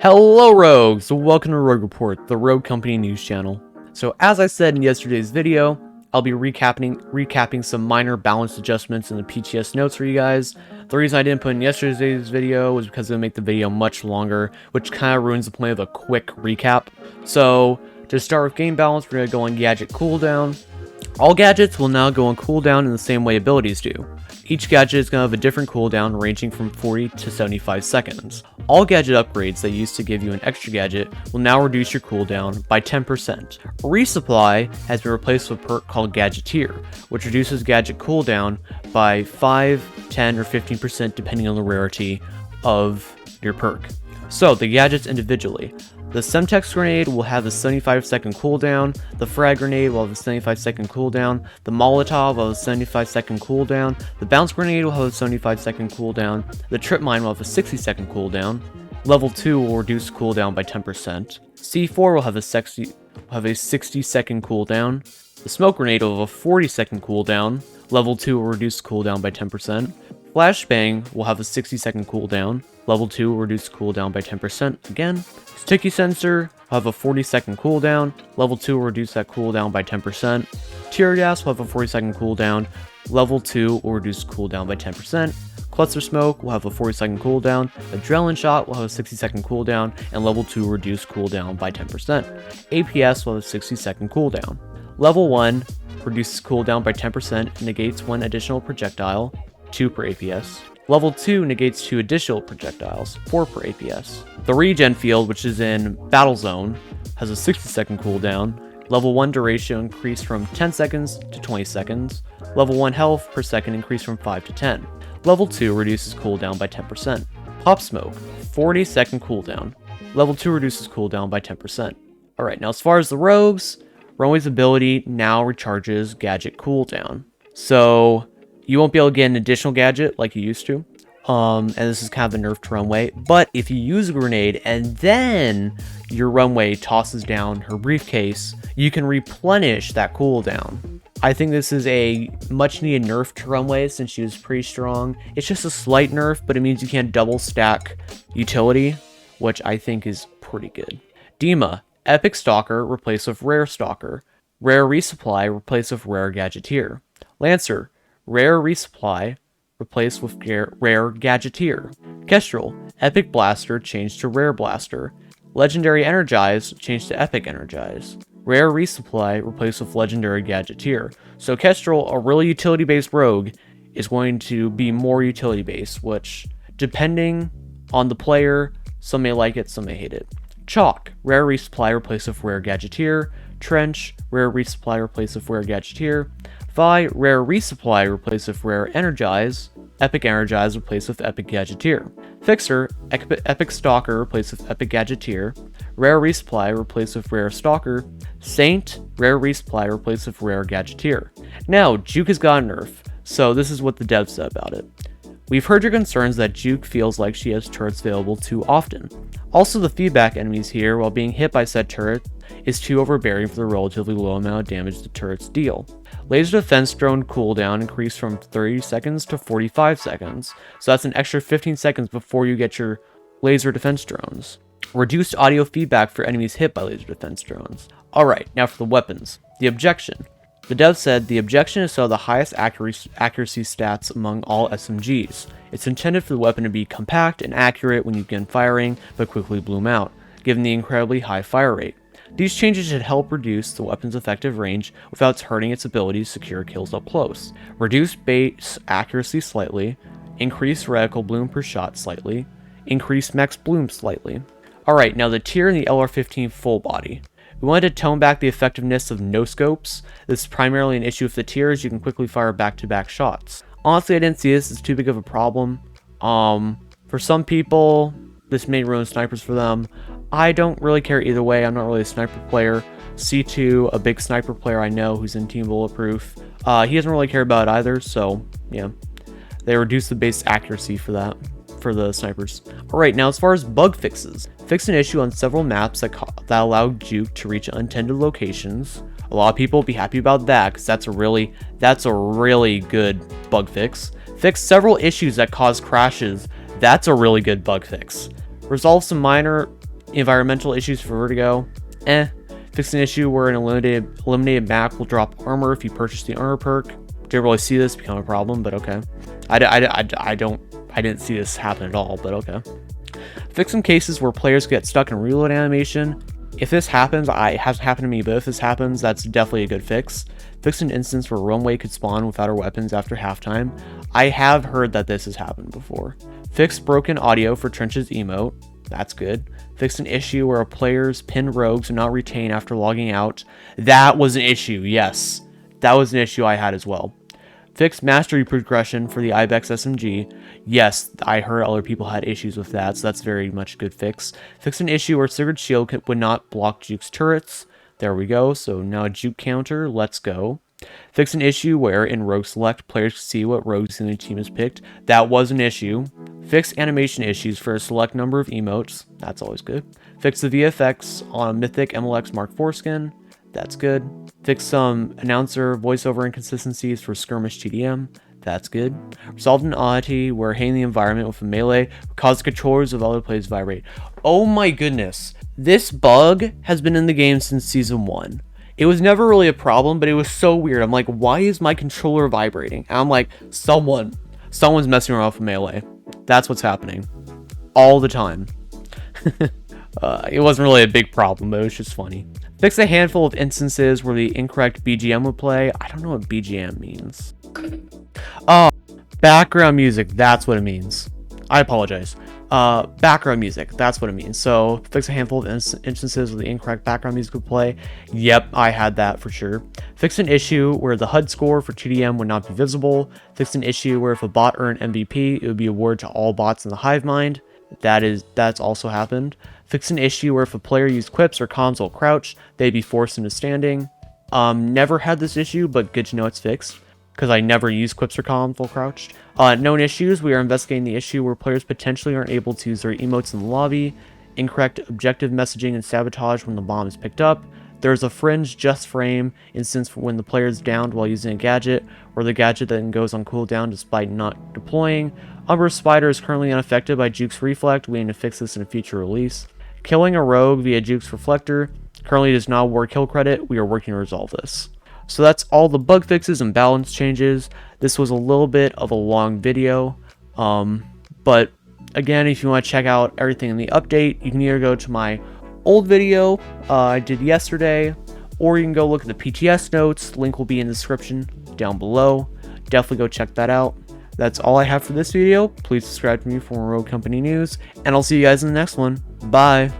Hello Rogues! Welcome to Rogue Report, the Rogue Company news channel. So as I said in yesterday's video, I'll be recapping some minor balance adjustments in the PTS notes for you guys. The reason I didn't put in yesterday's video was because it would make the video much longer, which kind of ruins the point of a quick recap. So to start with game balance, we're going to go on Gadget Cooldown. All gadgets will now go on cooldown in the same way abilities do. Each gadget is going to have a different cooldown ranging from 40 to 75 seconds. All gadget upgrades that used to give you an extra gadget will now reduce your cooldown by 10%. Resupply has been replaced with a perk called Gadgeteer, which reduces gadget cooldown by 5, 10, or 15% depending on the rarity of your perk. So the gadgets individually. The Semtex grenade will have a 75-second cooldown, the frag grenade will have a 75-second cooldown, the Molotov will have a 75-second cooldown, the bounce grenade will have a 75-second cooldown, the trip mine will have a 60-second cooldown, level 2 will reduce cooldown by 10%, C4 will have a 60-second cooldown, the smoke grenade will have a 40-second cooldown, level 2 will reduce cooldown by 10%, Flashbang will have a 60-second cooldown, level 2 will reduce cooldown by 10% again. Sticky Sensor will have a 40-second cooldown, level 2 will reduce that cooldown by 10%. Tear Gas will have a 40-second cooldown, level 2 will reduce cooldown by 10%. Cluster Smoke will have a 40-second cooldown, Adrenaline Shot will have a 60-second cooldown, and level 2 will reduce cooldown by 10%. APS will have a 60-second cooldown. Level 1 reduces cooldown by 10% and negates 1 additional projectile, 2 per APS. Level 2 negates 2 additional projectiles, 4 per APS. The regen field, which is in Battle Zone, has a 60-second cooldown. Level 1 duration increased from 10 seconds to 20 seconds. Level 1 health per second increased from 5 to 10. Level 2 reduces cooldown by 10%. Pop Smoke, 40-second cooldown. Level 2 reduces cooldown by 10%. Alright, now as far as the rogues, Runway's ability now recharges Gadget Cooldown. So you won't be able to get an additional gadget like you used to. And this is kind of a nerf to Runway. But if you use a grenade and then your Runway tosses down her briefcase, you can replenish that cooldown. I think this is a much needed nerf to Runway since she was pretty strong. It's just a slight nerf, but it means you can't double stack utility, which I think is pretty good. Dima, Epic Stalker replaced with Rare Stalker. Rare Resupply replaced with Rare Gadgeteer. Lancer, Rare Resupply replaced with Rare Gadgeteer. Kestrel, Epic Blaster changed to Rare Blaster. Legendary Energize changed to Epic Energize. Rare Resupply replaced with Legendary Gadgeteer. So Kestrel, a really utility-based rogue, is going to be more utility-based, which, depending on the player, some may like it, some may hate it. Chalk, Rare Resupply replaced with Rare Gadgeteer. Trench, Rare Resupply replaced with Rare Gadgeteer. Vi, Rare Resupply replaced with Rare Energize. Epic Energize replaced with Epic Gadgeteer. Fixer, Epic Stalker replaced with Epic Gadgeteer. Rare Resupply replaced with Rare Stalker. Saint, Rare Resupply replaced with Rare Gadgeteer. Now, Juke has got a nerf, so this is what the devs said about it. We've heard your concerns that Juke feels like she has turrets available too often. Also, the feedback enemies here, while being hit by said turret, is too overbearing for the relatively low amount of damage the turrets deal. Laser Defense Drone cooldown increased from 30 seconds to 45 seconds, so that's an extra 15 seconds before you get your laser defense drones. Reduced audio feedback for enemies hit by laser defense drones. Alright, now for the weapons. The objection. The dev said the objection is to have the highest accuracy stats among all SMGs. It's intended for the weapon to be compact and accurate when you begin firing, but quickly bloom out, given the incredibly high fire rate. These changes should help reduce the weapon's effective range without hurting its ability to secure kills up close. Reduce base accuracy slightly, increase reticle bloom per shot slightly, increase max bloom slightly. Alright, now the tier in the LR-15 full body. We wanted to tone back the effectiveness of no-scopes. This is primarily an issue with the tier as you can quickly fire back-to-back shots. Honestly, I didn't see this as too big of a problem. For some people, this may ruin snipers for them. I don't really care either way. I'm not really a sniper player. C2, a big sniper player I know who's in Team Bulletproof, he doesn't really care about it either, so yeah. They reduce the base accuracy for that, for the snipers. Alright, now as far as bug fixes. Fix an issue on several maps that allow Juke to reach unintended locations. A lot of people will be happy about that, because that's a really good bug fix. Fix several issues that cause crashes. That's a really good bug fix. Resolve some minor Environmental issues for Vertigo, Fixed an issue where an eliminated map will drop armor if you purchase the armor perk. Didn't really see this become a problem, but okay. I didn't see this happen at all, but okay. Fix some cases where players get stuck in reload animation. If this happens, it hasn't happened to me, but if this happens, that's definitely a good fix. Fix an instance where runway could spawn without our weapons after halftime. I have heard that this has happened before. Fix broken audio for Trench's emote. That's good. Fix an issue where a player's pinned rogues do not retain after logging out. That was an issue, yes. That was an issue I had as well. Fix mastery progression for the Ibex SMG. Yes, I heard other people had issues with that, so that's very much a good fix. Fix an issue where Sigurd's shield would not block Juke's turrets. There we go, so now a Juke counter, let's go. Fix an issue where in Rogue Select, players can see what rogues in the team is picked. That was an issue. Fix animation issues for a select number of emotes. That's always good. Fix the VFX on a Mythic MLX Mark IV skin. That's good. Fix some announcer voiceover inconsistencies for Skirmish TDM. That's good. Resolved an oddity where hitting the environment with a melee would cause the controllers of other players to vibrate. Oh my goodness. This bug has been in the game since Season 1. It was never really a problem, but it was so weird. I'm like, why is my controller vibrating? And I'm like, someone's messing around with melee. That's what's happening. All the time. It wasn't really a big problem, but it was just funny. Fix a handful of instances where the incorrect BGM would play. I don't know what BGM means. Oh, background music. That's what it means. I apologize. Background music. That's what it means. So, fix a handful of instances where the incorrect background music would play. Yep, I had that for sure. Fix an issue where the HUD score for TDM would not be visible. Fix an issue where if a bot earned MVP, it would be awarded to all bots in the hive mind. That's also happened. Fix an issue where if a player used quips or console crouch, they'd be forced into standing. Never had this issue, but good to know it's fixed, because I never used quips or console crouched. Known issues, we are investigating the issue where players potentially aren't able to use their emotes in the lobby. Incorrect objective messaging and sabotage when the bomb is picked up. There's a fringe just frame instance when the player is downed while using a gadget, where the gadget then goes on cooldown despite not deploying. Umber Spider is currently unaffected by Juke's Reflect. We need to fix this in a future release. Killing a rogue via Juke's Reflector currently does not award kill credit. We are working to resolve this. So that's all the bug fixes and balance changes. This was a little bit of a long video, but again, if you want to check out everything in the update, you can either go to my old video I did yesterday, or you can go look at the PTS notes. Link will be in the description down below. Definitely go check that out. That's all I have for this video. Please subscribe to me for more Rogue Company news, and I'll see you guys in the next one. Bye!